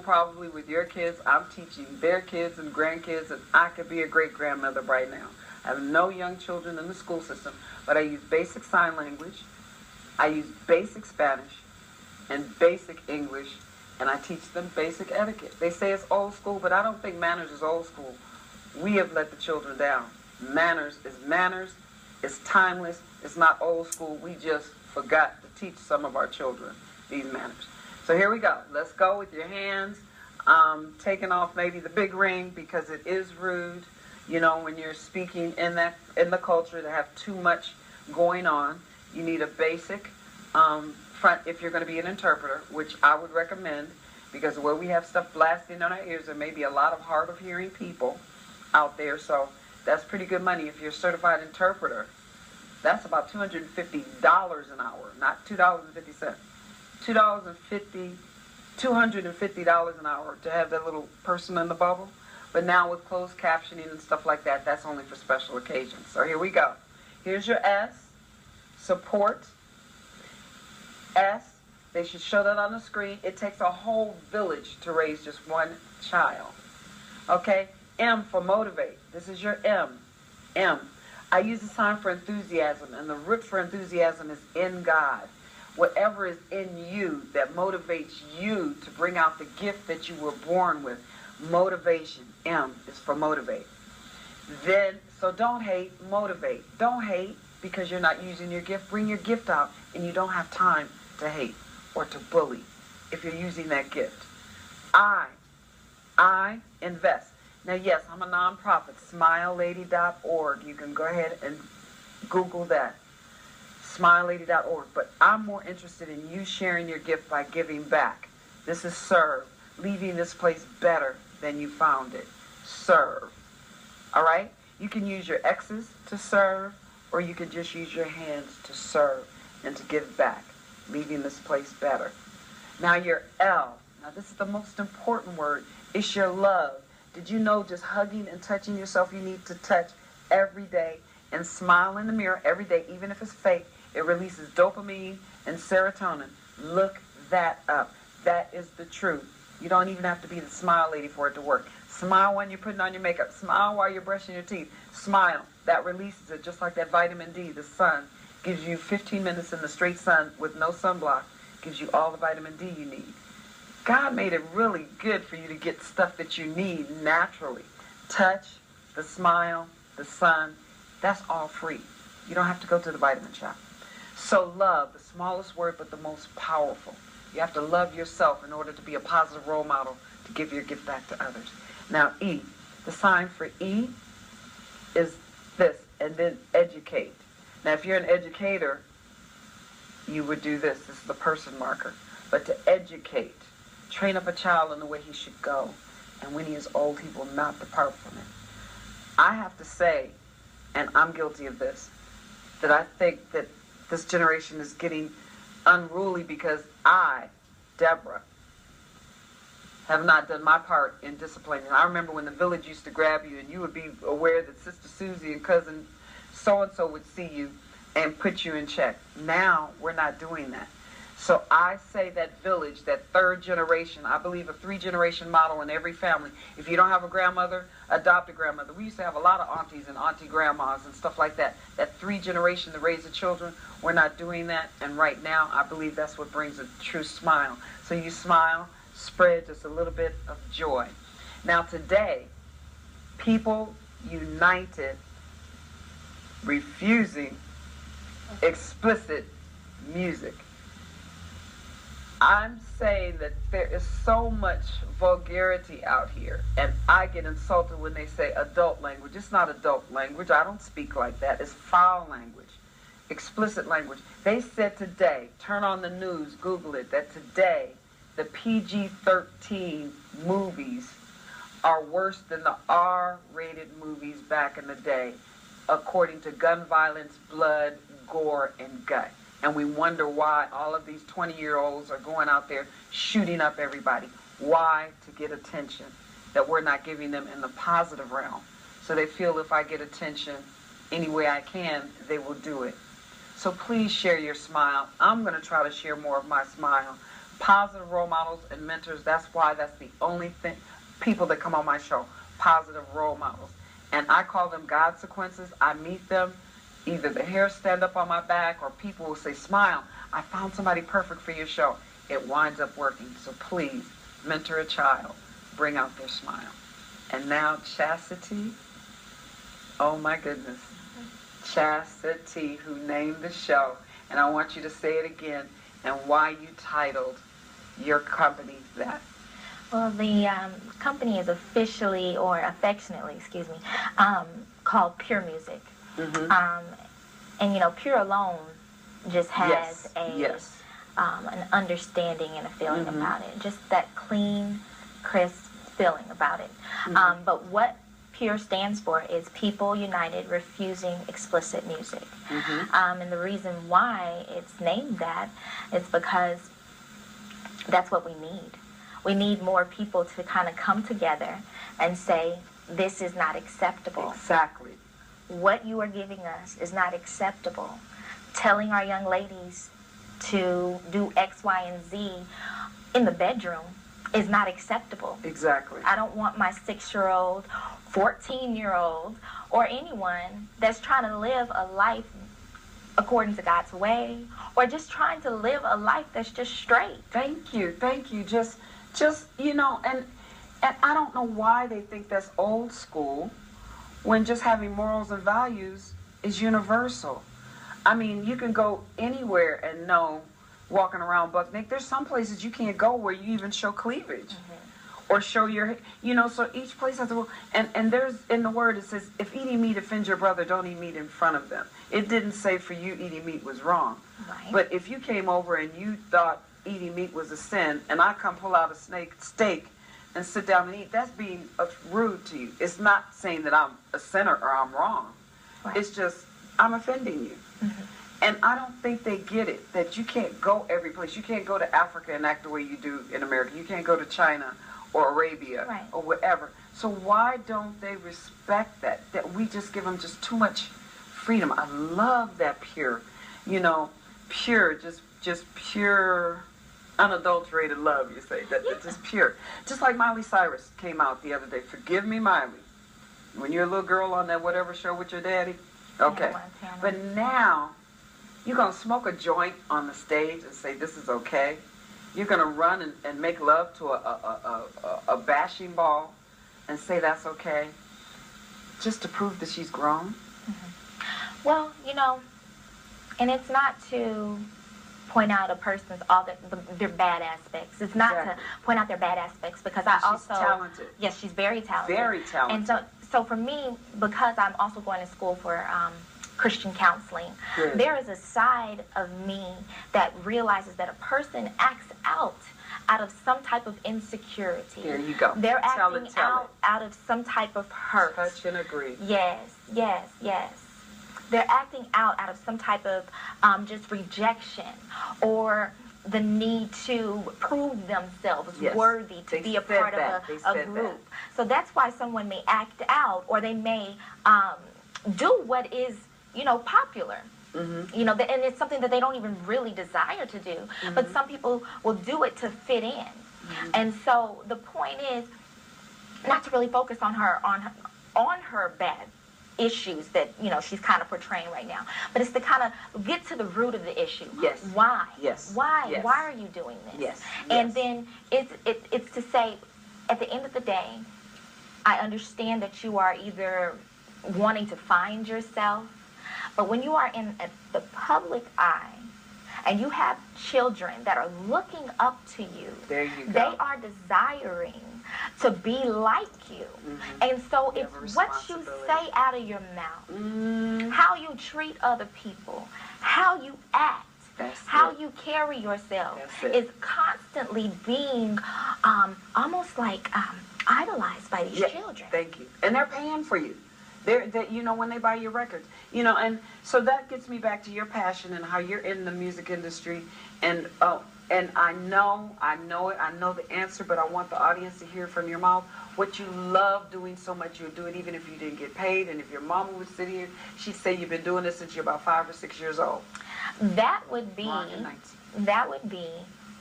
probably with your kids. I'm teaching their kids and grandkids, and I could be a great-grandmother right now. I have no young children in the school system, but I use basic sign language, I use basic Spanish, and basic English, and I teach them basic etiquette. They say it's old school, but I don't think manners is old school. We have let the children down. Manners, it's timeless, it's not old school. We just forgot to teach some of our children these manners. So here we go. Let's go with your hands, taking off maybe the big ring because it is rude, you know, when you're speaking in the culture to have too much going on. You need a basic front if you're going to be an interpreter, which I would recommend, because where we have stuff blasting on our ears, there may be a lot of hard of hearing people out there, so that's pretty good money. If you're a certified interpreter, that's about $250 an hour, not $2.50. $250 an hour to have that little person in the bubble. But now with closed captioning and stuff like that, that's only for special occasions. So here we go. Here's your S, support. S, they should show that on the screen. It takes a whole village to raise just one child. Okay? M for motivate. This is your M. M. I use the sign for enthusiasm, and the root for enthusiasm is in God. Whatever is in you that motivates you to bring out the gift that you were born with. Motivation. M is for motivate. Then, so don't hate, motivate. Don't hate because you're not using your gift. Bring your gift out, and you don't have time to hate or to bully if you're using that gift. I invest. Now, yes, I'm a nonprofit, smilelady.org. You can go ahead and Google that, smilelady.org. But I'm more interested in you sharing your gift by giving back. This is serve, leaving this place better than you found it. Serve. All right? You can use your X's to serve, or you can just use your hands to serve and to give back, leaving this place better. Now, your L. Now, this is the most important word. It's your love. Did you know just hugging and touching yourself, you need to touch every day and smile in the mirror every day, even if it's fake. It releases dopamine and serotonin. Look that up. That is the truth. You don't even have to be the smile lady for it to work. Smile when you're putting on your makeup. Smile while you're brushing your teeth. Smile. That releases it, just like that vitamin D. The sun gives you 15 minutes in the straight sun with no sunblock. Gives you all the vitamin D you need. God made it really good for you to get stuff that you need naturally. Touch, the smile, the sun, that's all free. You don't have to go to the vitamin shop. So love, the smallest word but the most powerful. You have to love yourself in order to be a positive role model to give your gift back to others. Now E, the sign for E is this, and then educate. Now if you're an educator, you would do this. This is the person marker. But to educate, train up a child in the way he should go, and when he is old, he will not depart from it. I have to say, and I'm guilty of this, that I think that this generation is getting unruly because I, Deborah, have not done my part in disciplining. I remember when the village used to grab you, and you would be aware that Sister Susie and cousin so-and-so would see you and put you in check. Now, we're not doing that. So I say that village, that third generation, I believe a 3-generation model in every family. If you don't have a grandmother, adopt a grandmother. We used to have a lot of aunties and auntie grandmas and stuff like that. That 3-generation to raise the children, we're not doing that. And right now, I believe that's what brings a true smile. So you smile, spread just a little bit of joy. Now today, people united refusing explicit music. I'm saying that there is so much vulgarity out here, and I get insulted when they say adult language. It's not adult language. I don't speak like that. It's foul language, explicit language. They said today, turn on the news, Google it, that today the PG-13 movies are worse than the R-rated movies back in the day, according to gun violence, blood, gore, and gut. And we wonder why all of these 20-year-olds are going out there shooting up everybody. Why? To get attention that we're not giving them in the positive realm. So they feel if I get attention any way I can, they will do it. So please share your smile. I'm going to try to share more of my smile. Positive role models and mentors, that's why that's the only thing, people that come on my show, positive role models. And I call them God sequences. I meet them, either the hair stand up on my back or people will say, smile, I found somebody perfect for your show. It winds up working. So please, mentor a child, bring out their smile. And now Chastity, oh my goodness, Chastity, who named the show. And I want you to say it again and why you titled your company that. Well, the company is officially, or affectionately, excuse me, called Pure Music. Mm-hmm. And, you know, Pure alone just has an understanding and a feeling mm-hmm. about it. Just that clean, crisp feeling about it. Mm-hmm. But what Pure stands for is People United Refusing Explicit Music. Mm-hmm. And the reason why it's named that is because that's what we need. We need more people to kind of come together and say, this is not acceptable. Exactly. What you are giving us is not acceptable. Telling our young ladies to do X, Y, and Z in the bedroom is not acceptable. Exactly. I don't want my 6-year-old, 14-year-old, or anyone that's trying to live a life according to God's way, or just trying to live a life that's just straight. Thank you. Just, you know, and I don't know why they think that's old school when just having morals and values is universal. I mean, you can go anywhere and know, walking around Buckneck, there's some places you can't go where you even show cleavage. Mm-hmm. Or show your, you know, so each place has a rule. And there's, in the word, it says, if eating meat offends your brother, don't eat meat in front of them. It didn't say for you eating meat was wrong. Right. But if you came over and you thought eating meat was a sin, and I come pull out a steak and sit down and eat, that's being rude to you. It's not saying that I'm a sinner or I'm wrong. Right. It's just, I'm offending you. Mm-hmm. And I don't think they get it, that you can't go every place. You can't go to Africa and act the way you do in America. You can't go to China or Arabia right. or whatever. So why don't they respect that we just give them just too much freedom? I love that pure, you know, pure, just pure, unadulterated love, you say. That's just pure. Just like Miley Cyrus came out the other day. Forgive me, Miley. When you're a little girl on that whatever show with your daddy. Okay. But now, you're going to smoke a joint on the stage and say this is okay. You're going to run and make love to a bashing ball and say that's okay, just to prove that she's grown? Mm-hmm. Well, you know, and it's not to point out a person's their bad aspects. It's not to point out their bad aspects, because she's talented. Yes, she's very talented. Very talented. And so for me, because I'm also going to school for Christian counseling, Good. There is a side of me that realizes that a person acts out of some type of insecurity. There you go. They're acting out of some type of hurt. Touch and agree. Yes. They're acting out of some type of just rejection, or the need to prove themselves worthy to be a part of a group. So that's why someone may act out, or they may do what is, you know, popular. Mm-hmm. You know, and it's something that they don't even really desire to do. Mm-hmm. But some people will do it to fit in. Mm-hmm. And so the point is not to really focus on her bad issues that, you know, she's kind of portraying right now, but it's to kind of get to the root of the issue. Yes. Why? Yes. Why? Yes. Why are you doing this? Yes. And then it's to say, at the end of the day, I understand that you are either wanting to find yourself, but when you are in the public eye and you have children that are looking up to you, there you go. They are desiring to be like you. Mm-hmm. And so it's what you say out of your mouth, how you treat other people, how you act, how you carry yourself is constantly being almost like idolized by these children. Thank you. And they're paying for you. They're you know, when they buy your records, you know, and so that gets me back to your passion and how you're in the music industry. And I know the answer, but I want the audience to hear from your mouth what you love doing so much. You would do it even if you didn't get paid. And if your mama would sit here, she'd say you've been doing this since you're about 5 or 6 years old. That would be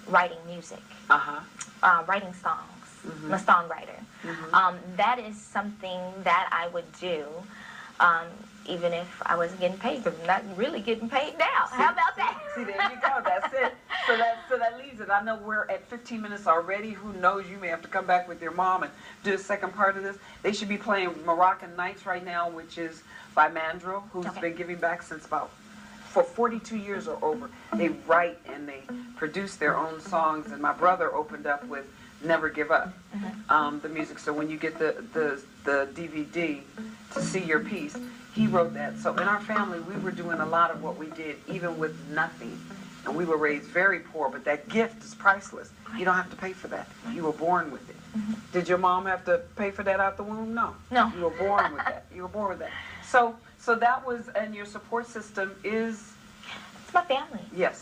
writing music, writing songs. I'm a songwriter. That is something that I would do, even if I wasn't getting paid, because I'm not really getting paid now. How about that? See, there you go. That's it. So that leaves it. I know we're at 15 minutes already. Who knows? You may have to come back with your mom and do a second part of this. They should be playing Moroccan Nights right now, which is by Mandrill, who's been giving back since for 42 years or over. They write and they produce their own songs, and my brother opened up with Never Give Up, the music. So when you get the DVD to see your piece, he wrote that. So in our family, we were doing a lot of what we did, even with nothing. And we were raised very poor, but that gift is priceless. You don't have to pay for that. You were born with it. Did your mom have to pay for that out the womb? No. No. You were born with that. You were born with that. So that was, and your support system is? It's my family. Yes.